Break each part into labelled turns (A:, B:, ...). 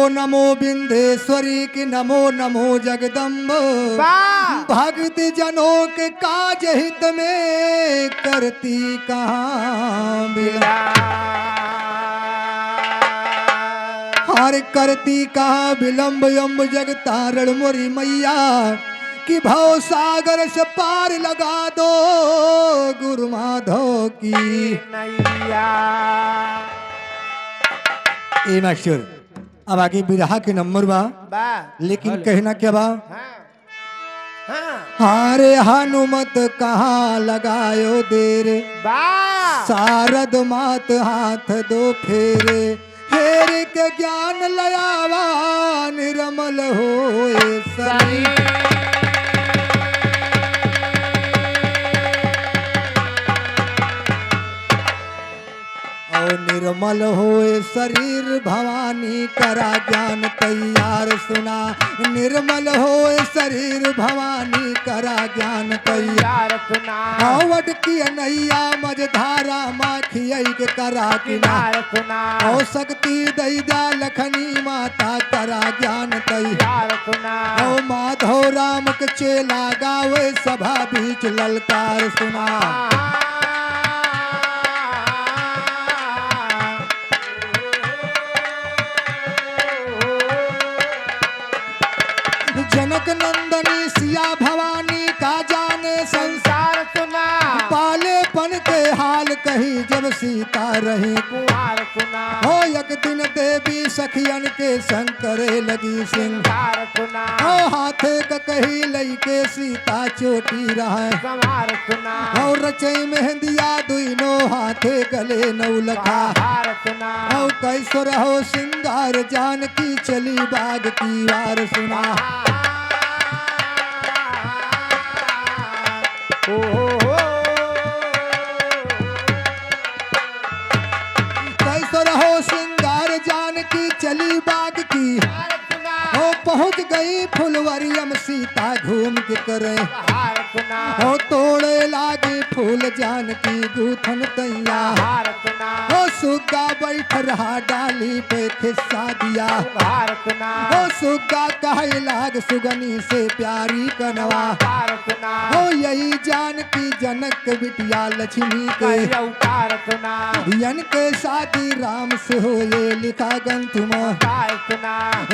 A: नमो विंध्येश्वरी की नमो नमो जगदम्ब। भक्त जनों के काज हित में करती कहाँ विलंब। हर करती कहाँ विलंब यम्ब जग तारण मोरी मैया कि भव सागर से पार लगा दो गुरु माधव की नैया। ए मास्टर अब आगे बिरहा के नंबर बा लेकिन कहना क्या बा। हारे हनुमत कहाँ लगायो देर शारद मात हाथ दो फेरे फेर के ज्ञान लयावा निर्मल होए शरीर। निर्मल होए शरीर भवानी करा ज्ञान तैयार सुना। निर्मल होए शरीर भवानी करा ज्ञान तैयार सुना। आवट की नैया मझधारा माखियई के करा किनार सुना। ओ शक्ति दैदा लखनी माता करा ज्ञान तैयार सुना। ओ माधव राम के चेला गावे सभा बीच ललकार सुना। जनक नंदनी सिया भवानी का जाने संसार सुना। पालेपन के हाल कही जब सीता रही कुंवार सुना। हो एक दिन देवी सखियन के संग करे लगी सिंगार सुना। हो हाथे का कही लई के सीता चोटी रहा संवार सुना। और रचई मेहंदिया दुइनो हाथे गले नौलखा हार सुना। हो कैसो रहो सिंगार जानकी चली बाग की वार सुना। कैसो रहो सिंगार जानकी चली बाग की। हो पहुंच गई फुलवरियम सीता घूम के करे। हो तोड़े लागे फूल जानकी गूथन तैयार। हो सुग्गा बैठ रहा डाली पे खिस्सा दिया। हो सुग्गा कहे लाग सुगनी से प्यारी कनवा। हो यही जानकी जनक बिटिया लक्ष्मी के यन के शादी राम से हो ये लिखा ग्रंथ में।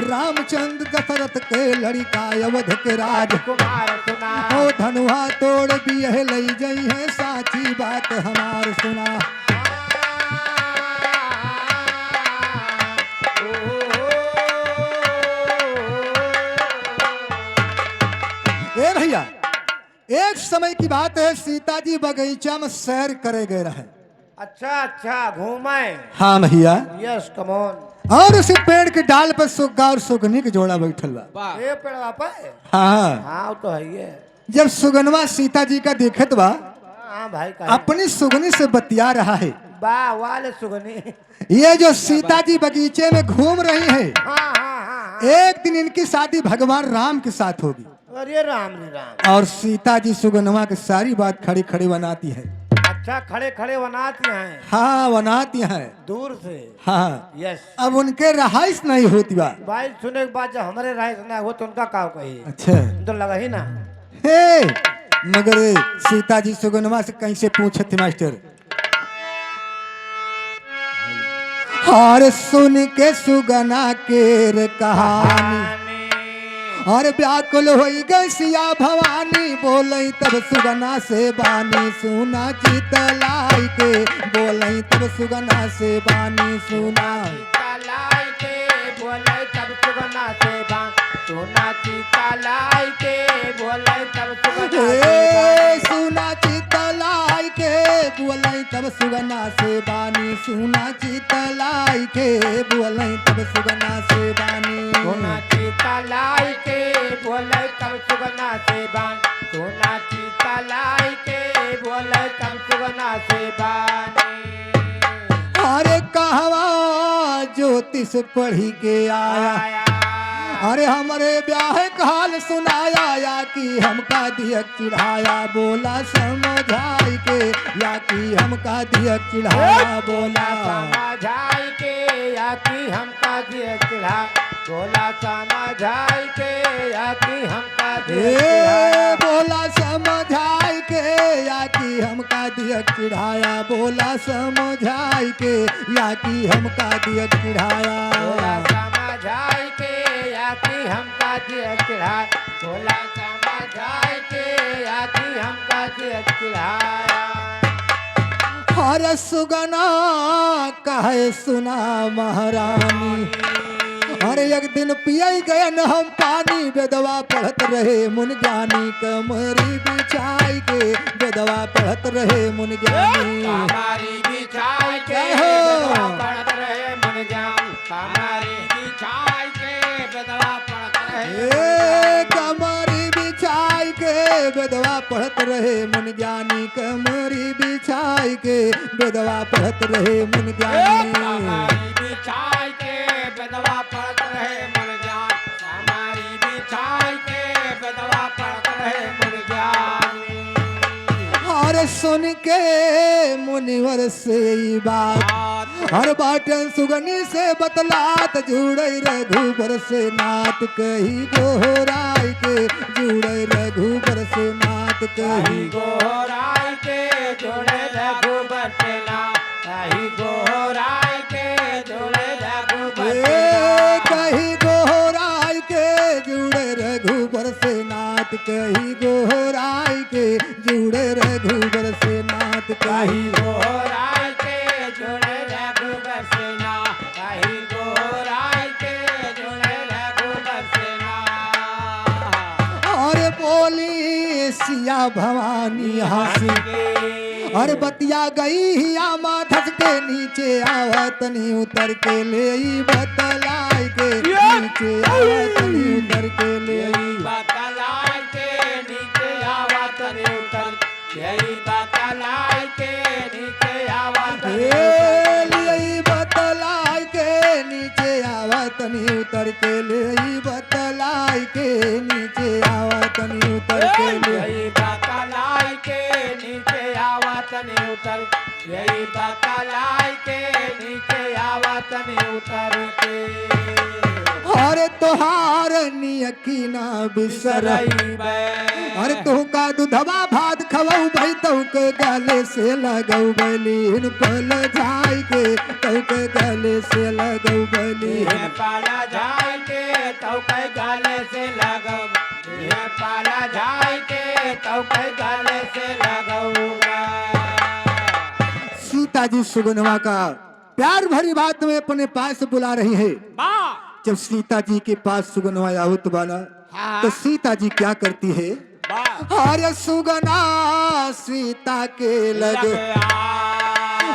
A: रामचंद्र दशरथ के लड़का अवध के राजकुमार। हो धनुहा तोड़ दिए लई जई है साची बात हमार सुना। ए भैया एक समय की बात है सीता जी बगीचा में सैर करे गए रहे।
B: अच्छा घूमे।
A: हाँ भैया
B: यस कम ऑन।
A: और उसी पेड़ के डाल पर सुग्गा और सुगनी के जोड़ा बैठल बा।
B: ये पेड़ पे
A: हाँ
B: तो है ये।
A: जब सुगनवा सीता जी का देखत बा
B: भाई का
A: अपनी सुगनी से बतिया रहा है।
B: बा वाले सुगनी
A: ये जो सीता जी बगीचे में घूम रही है। एक दिन इनकी शादी भगवान राम के साथ होगी।
B: अरे राम
A: और सीता जी सुगनवा की सारी बात खड़ी खड़ी बनाती है।
B: अच्छा खड़े खड़े बनाती हैं।
A: हाँ बनाती हैं
B: दूर से।
A: हाँ
B: यस।
A: अब उनके रहाइश नहीं होती बा।
B: भाई सुने के बाद जब हमारे रहाइश ना हो तो उनका का कही।
A: अच्छा
B: तो लगा ही ना।
A: हे मगर सीता जी सुगनवा से कहीं से पूछे थे मास्टर। और सुन के सुगना के कहानी और व्याकुल हो गई सिया भवानी। बोलई तब सुगना से बानी सुना चितलाई के। बोलई तब सुगना से बानी सुना
B: चितलाई के। बोलई तब सुगना से बानी सुना चितलाई के। बोलई तब सुगना चितलाई के। बोलई तब सुगना से बानी सुना चितलाई के। बोलई तब सुगना से बानी सुना चितलाई के। बोले तब सुगना से बान सोना चितलाई के। बोले तब सुगना से बानी। अरे कहवा ज्योतिष पढ़ी के आया।
A: अरे हमारे ब्याह का हाल सुनाया या कि हमका दिया चिढ़ाया बोला समझाई के या कि हमका दिया चिढ़ाया बोला
B: समझाई के या कि हमका दिया चिढ़ा बोला समझाई के या कि हमका दिया
A: बोला समझाई के या कि हमका दिया चिढ़ाया बोला समझाई के या कि हमका दिया चिढ़ाया
B: बोला समझाई के या कि हमका दिया चिढ़ा बोला समझाई के या कि हमका दिया चिढ़ाया
A: हर सुगना कहे सुना महारानी अरे एक दिन पियई गयन हम पानी बेदवा पढ़त रहे मुन ज्ञानी कमरी बिछाई के बेदवा पढ़त रहे मुन ज्ञानी
B: हमारी बिछाई के बेदवा पढ़त रहे मुन ज्ञानी हमारी बिछाई के बेदवा पढ़त रहे
A: कमरी बिछाई के बेदवा पढ़त रहे मुन ज्ञानी कमरी बिछाई के बेदवा पढ़त रहे मुन ज्ञानी
B: हमारी बिछाई के बेदवा पढ़त रहे मुन ज्ञानी हमारी बिछाई के बेदवा पढ़त रहे मुन ज्ञानी
A: और सुन के मुनिवर से ई बात हर बाटन सुगनी से बतलात जुड़े रघुबर से नात कही गोहराई के जुड़े रघुबर से नात कही
B: गोहराई के जुड़े रघुबर से नात कही गोहराई के जुड़े रघुबर
A: कही गोहराई के जुड़े रघुबर से नात कही गोहराई के जुड़े रघुबर से नात कही
B: गोहराई के जुड़े रघुबर से नात कही गोहराई के जुड़े रघुबर से नात
A: और बोली सिया भवानी हंसी और बतिया गई हिया माथस के नीचे आवतनी उतर के ले बतलाई के नीचे आवतनी उतर के ले
B: बतलाई के नीचे आवतनी उतर यही बतलाई के नीचे आवतनी
A: बतलाई के नीचे आवतनी उतर के ले बतलाई के नीचे आवतनी उतर के ले
B: बतलाई के नीचे आवतनी उतर यही बतलाई के नीचे आवतनी उतर के
A: अरे तोहार नियकी ना बिसरई अरे तू का दूधवा भात खवऊ भाई तू के गले से लगऊ बलीन पल जाई के तू के गले से लगऊ बलीन
B: पाला जाई के तू के गले से लगऊ पाला जाई के तू के गले से लगऊगा
A: सीता जी सुगनवा का प्यार भरी बात में अपने पास बुला रही है जब सीता जी के पास सुगनवा आहुत वाला तो सीता जी क्या करती है अरे सुगना सीता के लगे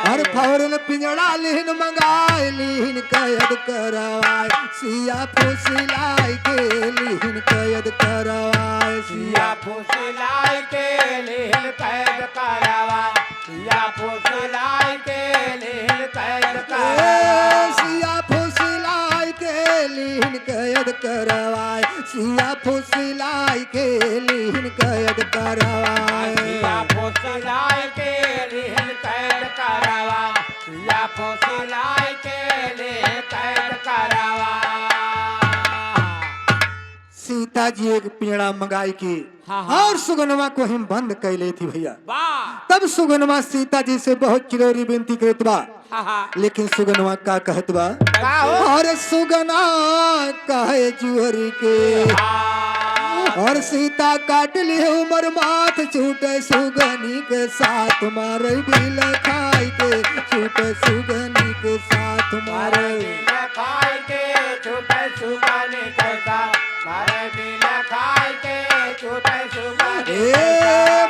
A: हर फौरन पिंजड़ा लिहन मंगाए लिहन कैद करवाए सिया फुसिलाई के लिहन कैद करवाए
B: सिया फुसिलाई के लिहन कैद करवाए सिया फुसिलाई के लिहन कैद करवाए
A: सिया फुसिलाई के लिहन कैद करवाए सिया फुसिलाई के लिहन कैद करवाए
B: सिया फुसिलाई के लिहन कैद करवाए सिया फुसिलाई के लिहन कैद करवाए
A: सीता जी एक पिंजड़ा मंगाई की और सुगनवा को हम बंद कर ले थी भैया तब सुगनवा सीता जी से बहुत चिरोरी विनती करत बा लेकिन सुगनवा का कहत बा और सुगना कहे जुअरी के और सीता काट ली उमर माथ छूटे सुगनी के साथ मारे बिल खाई के छूटे सुगनी के साथ मारे
B: खाई के छूटे सुगनी के साथ मारे बिल खाई के छूटे सुगनी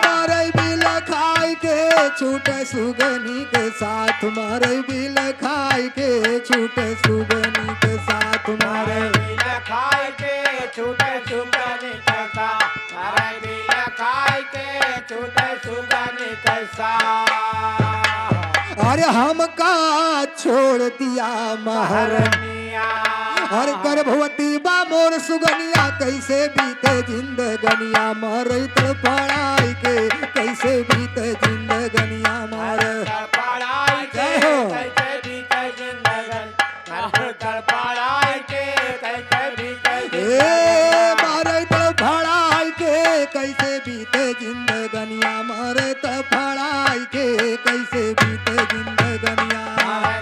A: मारे बिल खाई के छूटे सुगनी के साथ मारे बिल खाई के छूटे सुगनी के साथ मारे
B: बिल खाई के छूटे सुगनी के साथ मारे बिल खाई के छूटे सुगनी के साथ
A: अरे हमका छोड़ दिया महारानिया और गर्भवती बा मोर सुगनिया कैसे बीते जिंदगनिया मरे तड़पड़ाई के कैसे बीते जिंदगनिया मार
B: तड़पड़ाई के कैसे बीते जिंदगन तड़पड़ाई के कैसे बीते
A: मारे तड़पड़ाई के कैसे बीते जिंदगनिया मारे तड़पड़ाई के कैसे बीते जिंदगनिया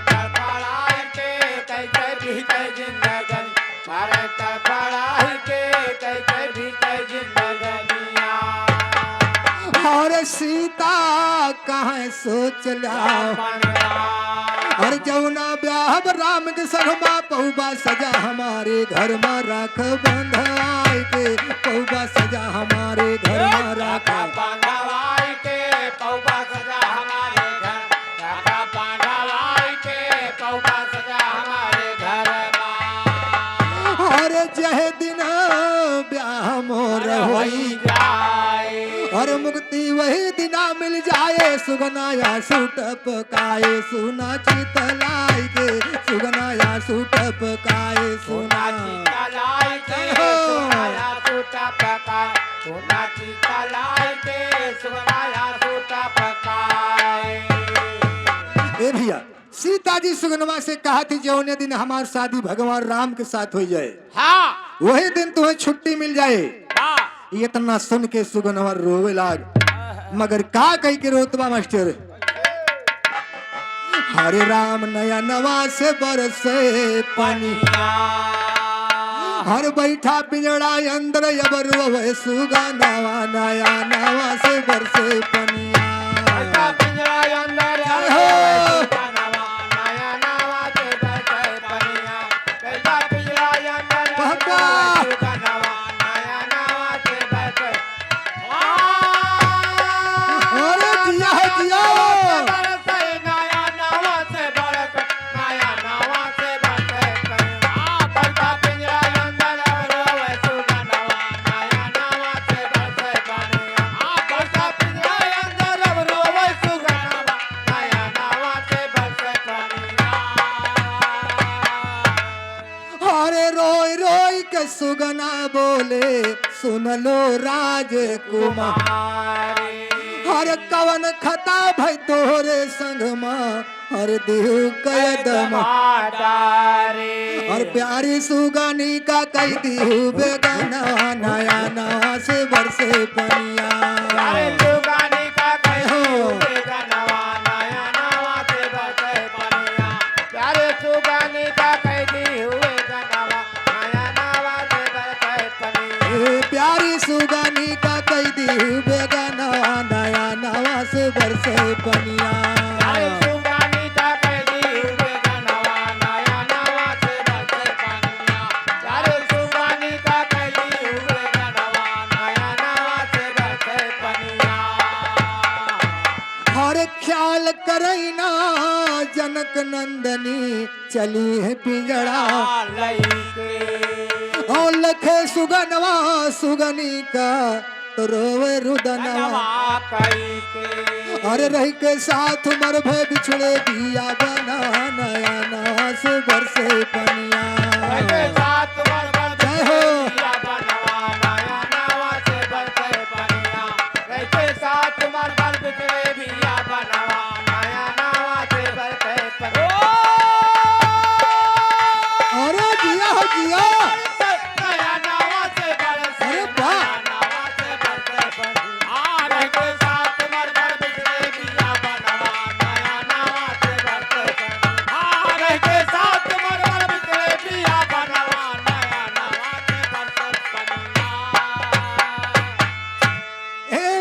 B: तड़पड़ाई के कैसे बीते जिंदगन मारे तड़पड़ाई के कैसे बीते जिंदगनिया
A: और सीता कहाँ सोच ला और जौना ब्याह राम के संगमा पहुबा सजा हमारे घर में राख बंधवाई के पहुबा सजा हमारे घर में राख
B: बंधवाई के पहुबा सजा हमारे घर बंधवाई के पहुबा सजा हमारे घर
A: और जह दिन ब्याह मोर होई
B: जाए
A: और मुक्ति वही दिना मिल जाए सुगनाया सूट पकाए सुना चितलाई के सुगनाया सूट पकाए सुना
B: चितलाई के सुगनाया सूट पकाए सुना चितलाई के सुगनाया सूट पकाए।
A: ए भैया सीता जी सुगनवा से कहा थी जौने दिन हमारी शादी भगवान राम के साथ हो जाए
B: हाँ
A: वही दिन तुम्हें छुट्टी मिल जाए।
B: हाँ
A: इतना सुन के सुगनवा रोवे लाग मगर का कही के रोतबा मास्टर हरे राम नया नवा से बरसे पानी हर बैठा पिंजड़ा अंदर अब रोवे सुगा नवा नया नवा से बरसे पनिया सुगना बोले सुन लो राजकुमार हर कवन खता भई तोरे संग माँ हर देव कदम और प्यारी सुगनी का कई दिहु बेगना नया नवा से बरसे पनिया प्यारी सुगनी का कई दिहु बेगना नया नवा से बरसे पनिया हर ख्याल करैना जनक नंदनी चली है पिंजड़ा और लखे सुगनवा सुगनी का तो रोवे रुदनवा अरे रह के साथ मर भय बिछड़े दिया बना नया नवा से बरसे पनिया जय हो अरे जिया हो जिया अरे वाह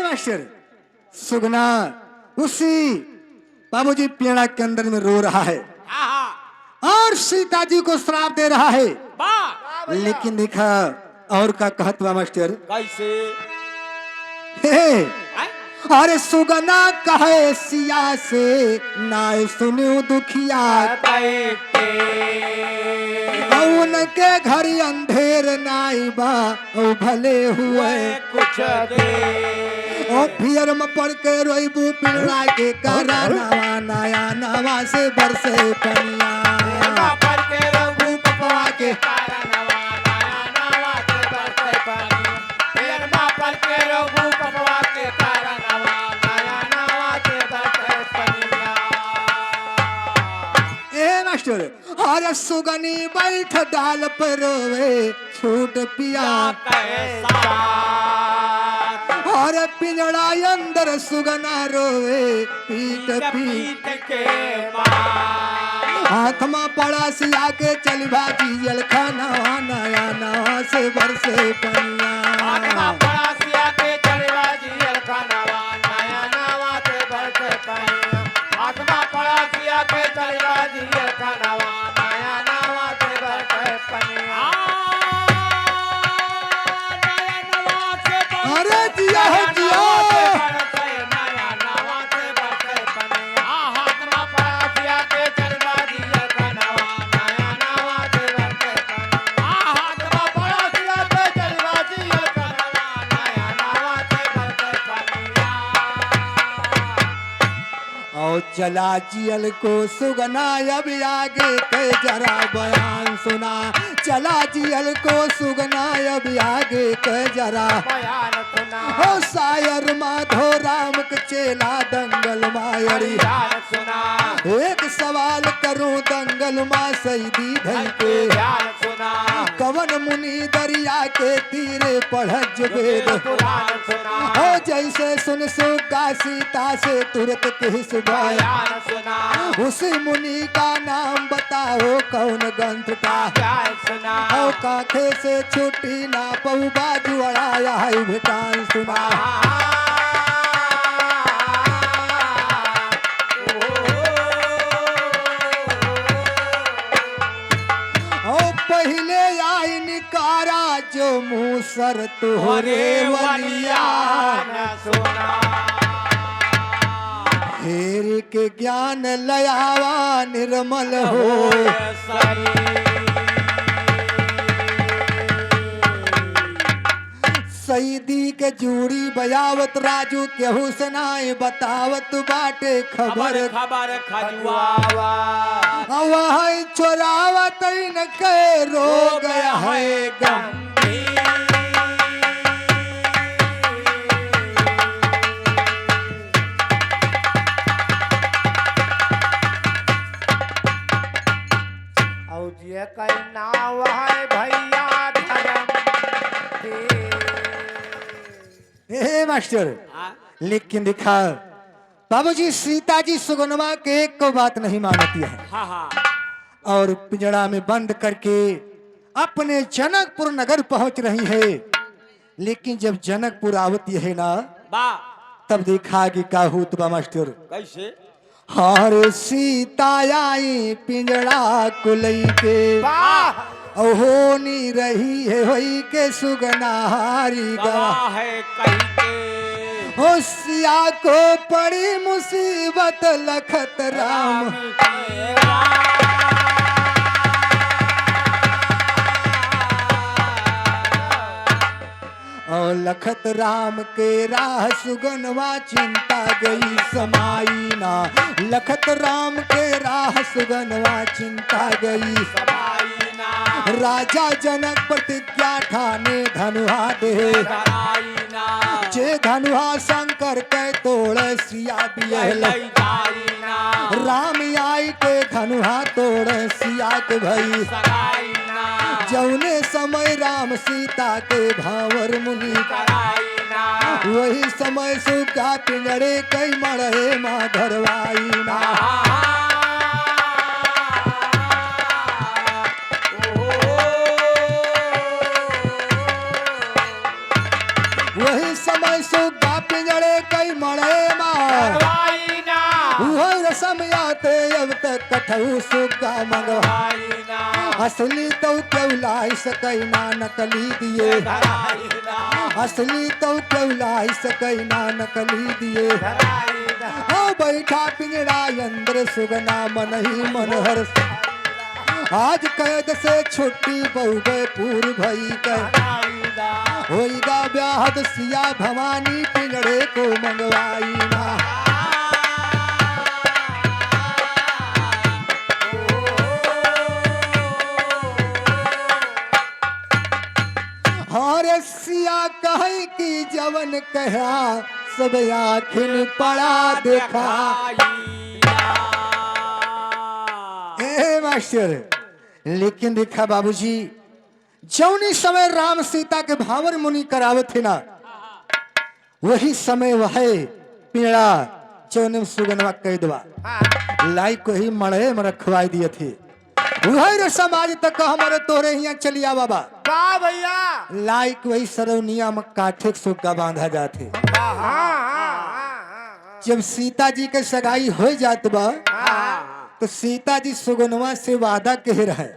A: मास्टर सुगना उसी बाबूजी पेड़ा के अंदर में रो रहा है और सीता जी को श्राप दे रहा है लेकिन देखा और का कहतवा मास्टर
B: कैसे
A: हे अरे सुगना कहे सिया से नाय सुनो दुखिया उनके घर अंधेर नाई बा ओ भले हुए
B: कुछ दे
A: ओ फिर में पड़ के रोइबू पिलरा के करा नवा नया नवा से बरसे पनिया
B: पड़ के रोबू
A: पपवा के
B: कारणवा नया नवा से बरसे पनिया फिर मापर के रोगू पपवा के कारणवा नया नवा से बरसे पनिया
A: ए मास्टर हर सुगनी बैठ डाल पर रोवे छूट पिया
B: कैसा
A: हर पिंजड़ा अंदर सुगना रोवे पीट पीट
B: पीट के मार
A: हाथ में पड़ा सिया के चल भाजी जल खाना नया नवा से बरसे पनिया
B: आत्मा परासिया के चलवा जियल खानावा नया नवा से बरसे पनिया आत्मा परासिया के चलवा जियल खानावा नया नवा से बरसे पनिया नया नवा से
A: अरे जिया हो जिया
B: नया नवा से बरसे पनिया आत्मा परासिया के चलवा जियल खानावा नया नवा से बरसे पनिया आत्मा परासिया के चलवा जियल खानावा नया नवा से बरसे पनिया
A: और चला जियल को सुगना अब आगे के जरा बयान सुना चला जियल को सुगना अब आगे के जरा
B: बयान सुना
A: हो शायर माधो राम के चेला दंगल मायरी
B: बयान सुना
A: एक सवाल करूं दंगल मा सईदी धई के
B: बयान सुना
A: कवन मुनि दरिया के तीरे पढ़ज वेद
B: पुराण सुना
A: हो जैसे सुन सुगा सीता से तुरंत किस बाया
B: बयान सुना
A: उसी मुनि का नाम बताओ कौन ग्रंथ का
B: बयान सुना
A: हो काखे से छुट्टी ना पहु बाजू अड़ाया है भेटान सुना हो पहले आई निकारा जो मूसर तुहरे वलिया
B: सुना
A: हेर के ज्ञान लयावा निर्मल हो सईदी के जूड़ी बजावत राजू केहू सुनाए बतावत बाटे खबर
B: खबर खजुआवा
A: वही चोरावत न के रो गया है गम
B: और जे कई नाव है भैया धर्म
A: हे मास्टर लेकिन दिखा बाबूजी सीता जी सुगनमा के एक को बात नहीं मानती है
B: हाँ हाँ
A: और पिंजड़ा में बंद करके अपने जनकपुर नगर पहुंच रही है लेकिन जब जनकपुर आवती है ना
B: बा
A: तब देखा कि का हुत बा मास्टर
B: कैसे
A: हर सीता आई पिंजड़ा कुलई के
B: वाह
A: होनी रही है होई के सुगनारी गवा
B: गवाह है कही के
A: होशिया को पड़ी मुसीबत लखत राम और लखत राम के राह सुगनवा चिंता गई समाई ना लखत राम के राह सुगनवा चिंता गई राजा जनक प्रतिज्ञा ठाने धनुहा दे जे धनुहा शंकर के तोड़ सिया बियल राम आई के धनुहा तोड़ सिया के भई जौने समय राम सीता के भावर मुनि वही समय सुगा पिंजड़े कई मड़े माँ धरवाई ना वही समय सुगा पिंजड़े कई मड़े माँ वही रसम आते अब तक कठऊ सुगा मंगवाई असली तो क्यों लाई सकई ना नकली दिए असली तो क्यों लाई सकई ना नकली दिए हो बैठा पिंजड़ा अंदर सुगना मन ही मन हर आज कैद से छुट्टी बहुबे पूर्व भई कर होइगा ब्याहद सिया भवानी पिंजड़े को मंगवाई ना कहे कि जवन कहा सब आखिन पड़ा देखा। ए मास्टर, लेकिन देखा बाबूजी, जौनी समय राम सीता के भावर मुनि करावत थे ना, वही समय वह पीड़ा चौने सुगनवा कह दवा लाई को ही मड़े में रखवाई दिए थे। वही रे समाज तक हमारे तोरे यहाँ चलिया बाबा
B: वाह भैया।
A: लाइक वही सरौनिया में काठे सुग्गा बांधा जाते। जब सीता जी के सगाई हो जात बा तो सीता जी सुगनवा से वादा कह रहे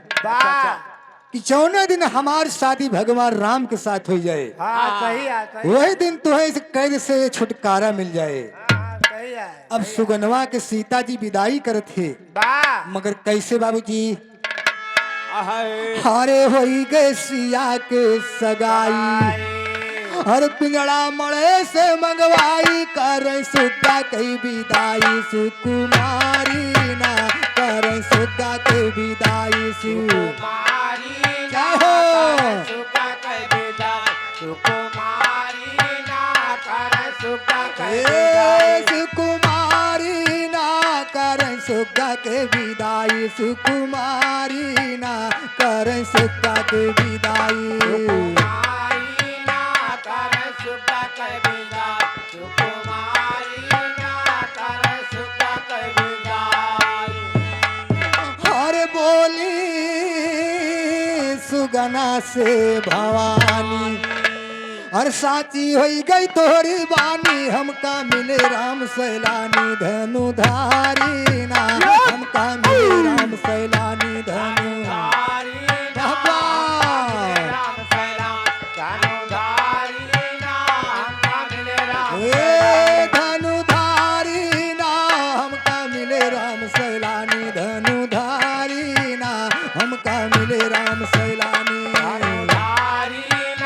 A: कि 14 दिन हमार शादी भगवान राम के साथ हो जाए,
B: सही है,
A: वही दिन तुम्हें इस कैद से छुटकारा मिल जाए।
B: सही है।
A: अब सुगनवा के सीता जी विदाई करते, मगर कैसे बाबूजी? हारे होई गए सिया के सगाई, हर पिंजड़ा मड़े से मंगवाई, कर सुग्गा कई विदाई सुकुमारी ना, कर सुग्गा के विदाई सुकुमारी क्या हो?
B: सुग्गा के विदाई सुकुमारी ना, कर सुग्गा के
A: सुकुमारी ना, कर सुग्गा के विदाई सुकुमारी ना, कर सुग्गा के विदाई। सुगना से भवानी और साची होई गई तोहरी बानी, हमका मिले राम सैलानी धनुधारी ना, हमका मिले राम सैलानी धनुधारी धनुधारी ना, हमका मिले राम सैलानी धनुधारी ना, हमका मिले राम सैलानी।